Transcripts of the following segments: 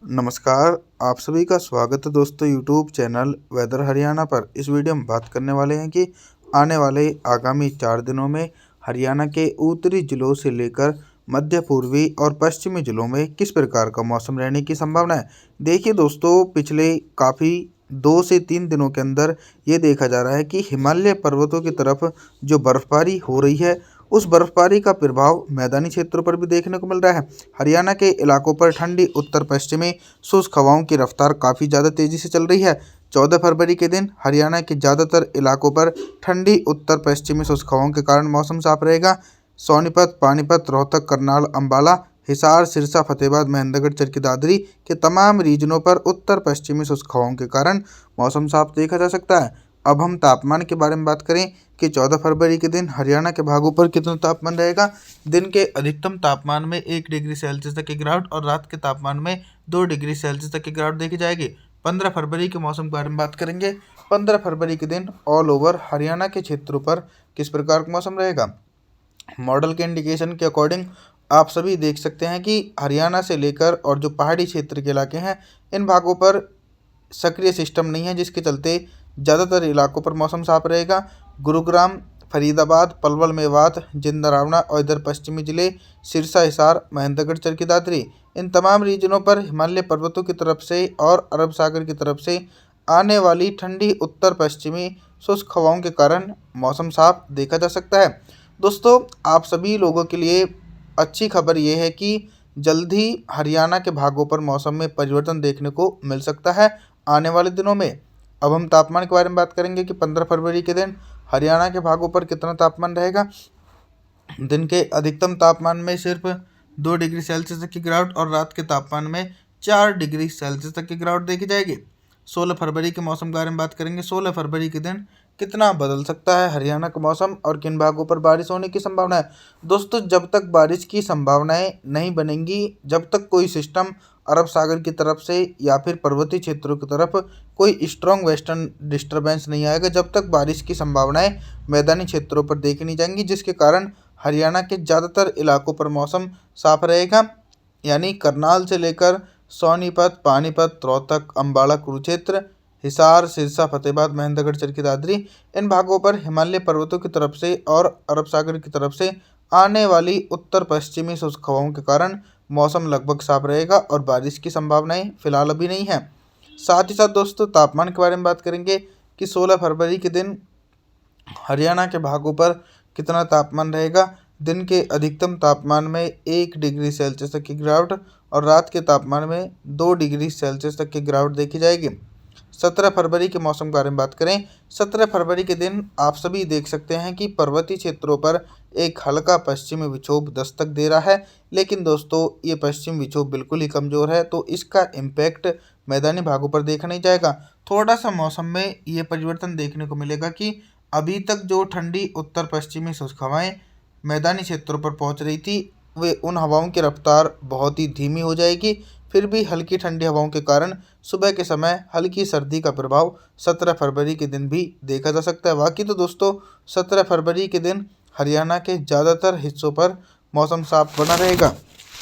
नमस्कार, आप सभी का स्वागत है दोस्तों यूट्यूब चैनल वेदर हरियाणा पर। इस वीडियो में बात करने वाले हैं कि आने वाले आगामी 4 दिनों में हरियाणा के उत्तरी जिलों से लेकर मध्य पूर्वी और पश्चिमी जिलों में किस प्रकार का मौसम रहने की संभावना है। देखिए दोस्तों, पिछले काफ़ी 2 से 3 दिनों के अंदर ये देखा जा रहा है कि हिमालय पर्वतों की तरफ जो बर्फबारी हो रही है, उस बर्फबारी का प्रभाव मैदानी क्षेत्रों पर भी देखने को मिल रहा है। हरियाणा के इलाकों पर ठंडी उत्तर पश्चिमी शुष्क हवाओं की रफ्तार काफ़ी ज़्यादा तेज़ी से चल रही है। 14 फरवरी के दिन हरियाणा के ज़्यादातर इलाकों पर ठंडी उत्तर पश्चिमी शुष्क हवाओं के कारण मौसम साफ रहेगा। सोनीपत, पानीपत, रोहतक, करनाल, अंबाला, हिसार, सिरसा, फतेहाबाद, महेंद्रगढ़, चरखी दादरी के तमाम रीजनों पर उत्तर पश्चिमी शुष्क हवाओं के कारण मौसम साफ देखा जा सकता है। अब हम तापमान के बारे में बात करें कि 14 फरवरी के दिन हरियाणा के भागों पर कितना तापमान रहेगा। दिन के अधिकतम तापमान में 1 डिग्री सेल्सियस तक की गिरावट और रात के तापमान में 2 डिग्री सेल्सियस तक की गिरावट देखी जाएगी। 15 फरवरी के मौसम के बारे में बात करेंगे। 15 फरवरी के दिन ऑल ओवर हरियाणा के क्षेत्रों पर किस प्रकार का मौसम रहेगा। मॉडल के इंडिकेशन के अकॉर्डिंग आप सभी देख सकते हैं कि हरियाणा से लेकर और जो पहाड़ी क्षेत्र के इलाके हैं, इन भागों पर सक्रिय सिस्टम नहीं है, जिसके चलते ज़्यादातर इलाकों पर मौसम साफ रहेगा। गुरुग्राम, फरीदाबाद, पलवल, मेवात, जिंदरावना और इधर पश्चिमी जिले सिरसा, हिसार, महेंद्रगढ़, चरखी दादरी, इन तमाम रीजनों पर हिमालय पर्वतों की तरफ से और अरब सागर की तरफ से आने वाली ठंडी उत्तर पश्चिमी शुष्क हवाओं के कारण मौसम साफ देखा जा सकता है। दोस्तों, आप सभी लोगों के लिए अच्छी खबर ये है कि जल्द ही हरियाणा के भागों पर मौसम में परिवर्तन देखने को मिल सकता है आने वाले दिनों में। अब हम तापमान के बारे में बात करेंगे कि 15 फरवरी के दिन हरियाणा के भागों पर कितना तापमान रहेगा। दिन के अधिकतम तापमान में सिर्फ 2 डिग्री सेल्सियस तक की गिरावट और रात के तापमान में 4 डिग्री सेल्सियस तक की गिरावट देखी जाएगी। 16 फरवरी के मौसम के बारे में बात करेंगे। 16 फरवरी के दिन कितना बदल सकता है हरियाणा का मौसम और किन भागों पर बारिश होने की संभावना है। दोस्तों, जब तक बारिश की संभावनाएं नहीं बनेंगी, जब तक कोई सिस्टम अरब सागर की तरफ से या फिर पर्वतीय क्षेत्रों की तरफ कोई स्ट्रॉन्ग वेस्टर्न डिस्टर्बेंस नहीं आएगा, जब तक बारिश की संभावनाएं मैदानी क्षेत्रों पर देखी नहीं जाएंगी, जिसके कारण हरियाणा के ज़्यादातर इलाकों पर मौसम साफ रहेगा। यानी करनाल से लेकर सोनीपत, पानीपत, रोहतक, अंबाला, कुरुक्षेत्र, हिसार, सिरसा, फतेहाबाद, महेंद्रगढ़, चरखी दादरी, इन भागों पर हिमालय पर्वतों की तरफ से और अरब सागर की तरफ से आने वाली उत्तर पश्चिमी शुष्क हवाओं के कारण मौसम लगभग साफ रहेगा और बारिश की संभावनाएं फिलहाल अभी नहीं है। साथ ही साथ दोस्तों, तापमान के बारे में बात करेंगे कि 16 फरवरी के दिन हरियाणा के भागों पर कितना तापमान रहेगा। दिन के अधिकतम तापमान में 1 डिग्री सेल्सियस तक की गिरावट और रात के तापमान में 2 डिग्री सेल्सियस तक की गिरावट देखी जाएगी। 17 फरवरी के मौसम के बारे में बात करें। 17 फरवरी के दिन आप सभी देख सकते हैं कि पर्वतीय क्षेत्रों पर एक हल्का पश्चिमी विक्षोभ दस्तक दे रहा है, लेकिन दोस्तों ये पश्चिमी विक्षोभ बिल्कुल ही कमज़ोर है, तो इसका इम्पैक्ट मैदानी भागों पर देखा नहीं जाएगा। थोड़ा सा मौसम में ये परिवर्तन देखने को मिलेगा कि अभी तक जो ठंडी उत्तर पश्चिमी शुष्क हवाएं मैदानी क्षेत्रों पर पहुंच रही थी, वे उन हवाओं की रफ्तार बहुत ही धीमी हो जाएगी। फिर भी हल्की ठंडी हवाओं के कारण सुबह के समय हल्की सर्दी का प्रभाव 17 फरवरी के दिन भी देखा जा सकता है। बाकी तो दोस्तों, 17 फरवरी के दिन हरियाणा के ज़्यादातर हिस्सों पर मौसम साफ बना रहेगा।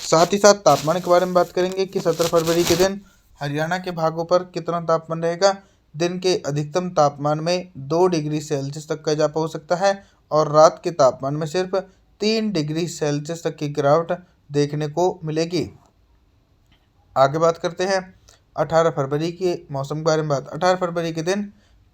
साथ ही साथ तापमान के बारे में बात करेंगे कि 17 फरवरी के दिन हरियाणा के भागों पर कितना तापमान रहेगा। दिन के अधिकतम तापमान में 2 डिग्री सेल्सियस तक का इजाफा हो सकता है और रात के तापमान में सिर्फ 3 डिग्री सेल्सियस तक की गिरावट देखने को मिलेगी। आगे बात करते हैं 18 फरवरी के मौसम के बारे में। 18 फरवरी के दिन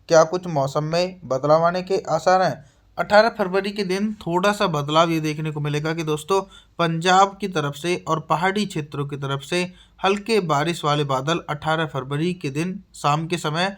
क्या कुछ मौसम में बदलाव आने के आसार हैं। 18 फरवरी के दिन थोड़ा सा बदलाव ये देखने को मिलेगा कि दोस्तों, पंजाब की तरफ से और पहाड़ी क्षेत्रों की तरफ से हल्के बारिश वाले बादल 18 फरवरी के दिन शाम के समय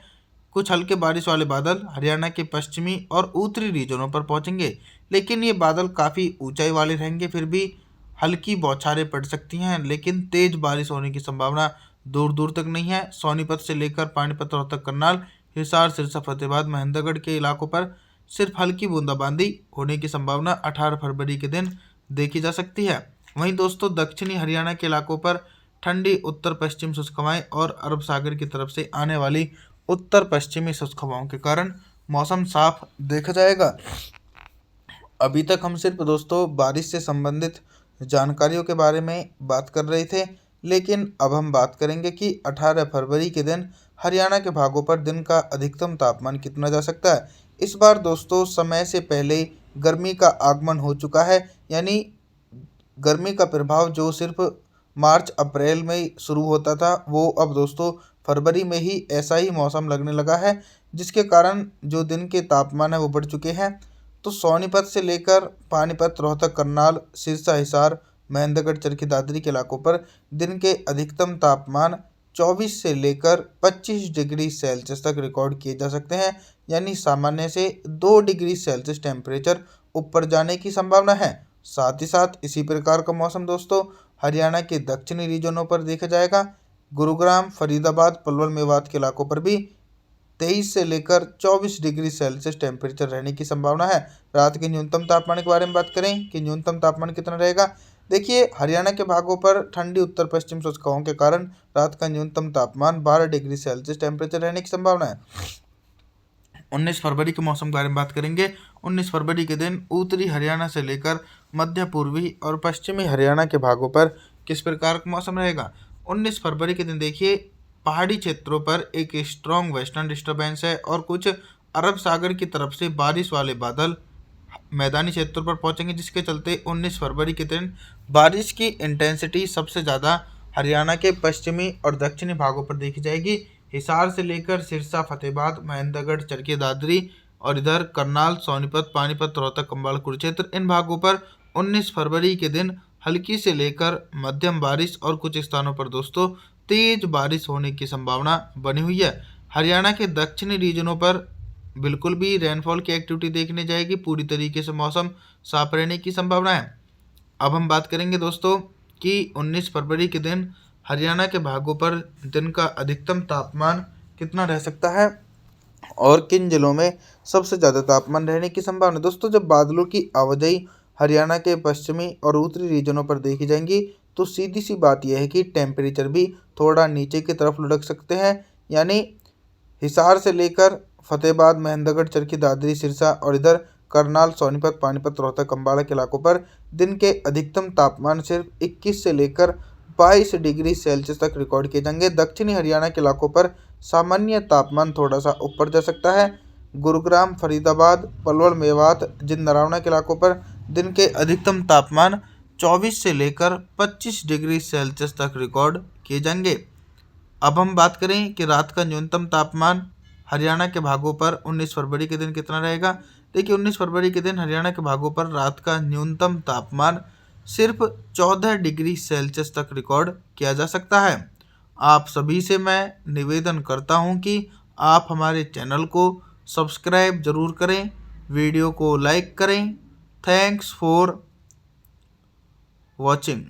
कुछ हल्के बारिश वाले बादल हरियाणा के पश्चिमी और उत्तरी रीजनों पर पहुंचेंगे, लेकिन ये बादल काफ़ी ऊंचाई वाले रहेंगे। फिर भी हल्की बौछारें पड़ सकती हैं, लेकिन तेज़ बारिश होने की संभावना दूर दूर तक नहीं है। सोनीपत से लेकर पानीपत, रोहतक, करनाल, हिसार, सिरसा, फतेहाबाद, महेंद्रगढ़ के इलाकों पर सिर्फ हल्की बूंदाबांदी होने की संभावना 18 फरवरी के दिन देखी जा सकती है। वहीं दोस्तों, दक्षिणी हरियाणा के इलाकों पर ठंडी उत्तर पश्चिम शुष्क हवाएं और अरब सागर की तरफ से आने वाली उत्तर पश्चिमी शुष्क हवाओं के कारण मौसम साफ देखा जाएगा। अभी तक हम सिर्फ दोस्तों बारिश से संबंधित जानकारियों के बारे में बात कर रहे थे। लेकिन अब हम बात करेंगे कि 18 फरवरी के दिन हरियाणा के भागों पर दिन का अधिकतम तापमान कितना जा सकता है। इस बार दोस्तों समय से पहले गर्मी का आगमन हो चुका है, यानी गर्मी का प्रभाव जो सिर्फ मार्च अप्रैल में शुरू होता था, वो अब दोस्तों फरवरी में ही ऐसा ही मौसम लगने लगा है, जिसके कारण जो दिन के तापमान है वो बढ़ चुके हैं। तो सोनीपत से लेकर पानीपत, रोहतक, करनाल, सिरसा, हिसार, महेंद्रगढ़, चरखी दादरी के इलाकों पर दिन के अधिकतम तापमान 24 से लेकर 25 डिग्री सेल्सियस तक रिकॉर्ड किए जा सकते हैं, यानी सामान्य से 2 डिग्री सेल्सियस टेम्परेचर ऊपर जाने की संभावना है। साथ ही साथ इसी प्रकार का मौसम दोस्तों हरियाणा के दक्षिणी रीजनों पर देखा जाएगा। गुरुग्राम, फरीदाबाद, पलवल, मेवात के इलाकों पर भी 23 से लेकर 24 डिग्री सेल्सियस टेम्परेचर रहने की संभावना है। रात के न्यूनतम तापमान के बारे में बात करें कि न्यूनतम तापमान कितना रहेगा। देखिए, हरियाणा के भागों पर ठंडी उत्तर पश्चिम शुष्क हवाओं के कारण रात का न्यूनतम तापमान 12 डिग्री सेल्सियस टेम्परेचर रहने की संभावना है। 19 फरवरी के मौसम के बारे में बात करेंगे। 19 फरवरी के दिन उत्तरी हरियाणा से लेकर मध्य पूर्वी और पश्चिमी हरियाणा के भागों पर किस प्रकार का मौसम रहेगा। 19 फरवरी के दिन देखिए, पहाड़ी क्षेत्रों पर एक स्ट्रॉन्ग वेस्टर्न डिस्टर्बेंस है और कुछ अरब सागर की तरफ से बारिश वाले बादल मैदानी क्षेत्रों पर पहुंचेंगे, जिसके चलते 19 फरवरी के दिन बारिश की इंटेंसिटी सबसे ज़्यादा हरियाणा के पश्चिमी और दक्षिणी भागों पर देखी जाएगी। हिसार से लेकर सिरसा, फतेहाबाद, महेंद्रगढ़, चरखी दादरी और इधर करनाल, सोनीपत, पानीपत, रोहतक, कंबाल, कुरुक्षेत्र, इन भागों पर 19 फरवरी के दिन हल्की से लेकर मध्यम बारिश और कुछ स्थानों पर दोस्तों तेज बारिश होने की संभावना बनी हुई है। हरियाणा के दक्षिणी रीजनों पर बिल्कुल भी रेनफॉल की एक्टिविटी देखने जाएगी, पूरी तरीके से मौसम साफ रहने की संभावना है। अब हम बात करेंगे दोस्तों कि 19 फरवरी के दिन हरियाणा के भागों पर दिन का अधिकतम तापमान कितना रह सकता है और किन जिलों में सबसे ज़्यादा तापमान रहने की संभावना। दोस्तों, जब बादलों की आवाजाही हरियाणा के पश्चिमी और उत्तरी रीजनों पर देखी जाएंगी, तो सीधी सी बात यह है कि टेम्परेचर भी थोड़ा नीचे की तरफ लुढ़क सकते हैं, यानी हिसार से लेकर फतेहाबाद, महेंद्रगढ़, चरखी दादरी, सिरसा और इधर करनाल, सोनीपत, पानीपत, रोहतक, अम्बाला के इलाकों पर दिन के अधिकतम तापमान सिर्फ 21 से लेकर 22 डिग्री सेल्सियस तक रिकॉर्ड किए जाएंगे। दक्षिणी हरियाणा के इलाकों पर सामान्य तापमान थोड़ा सा ऊपर जा सकता है। गुरुग्राम, फरीदाबाद, पलवल, मेवात, जिंद, नरावना के इलाकों पर दिन के अधिकतम तापमान 24 से लेकर 25 डिग्री सेल्सियस तक रिकॉर्ड किए जाएंगे। अब हम बात करें कि रात का न्यूनतम तापमान हरियाणा के भागों पर 19 फरवरी के दिन कितना रहेगा। देखिए, 19 फरवरी के दिन हरियाणा के भागों पर रात का न्यूनतम तापमान सिर्फ 14 डिग्री सेल्सियस तक रिकॉर्ड किया जा सकता है। आप सभी से मैं निवेदन करता हूं कि आप हमारे चैनल को सब्सक्राइब जरूर करें, वीडियो को लाइक करें। Thanks for watching.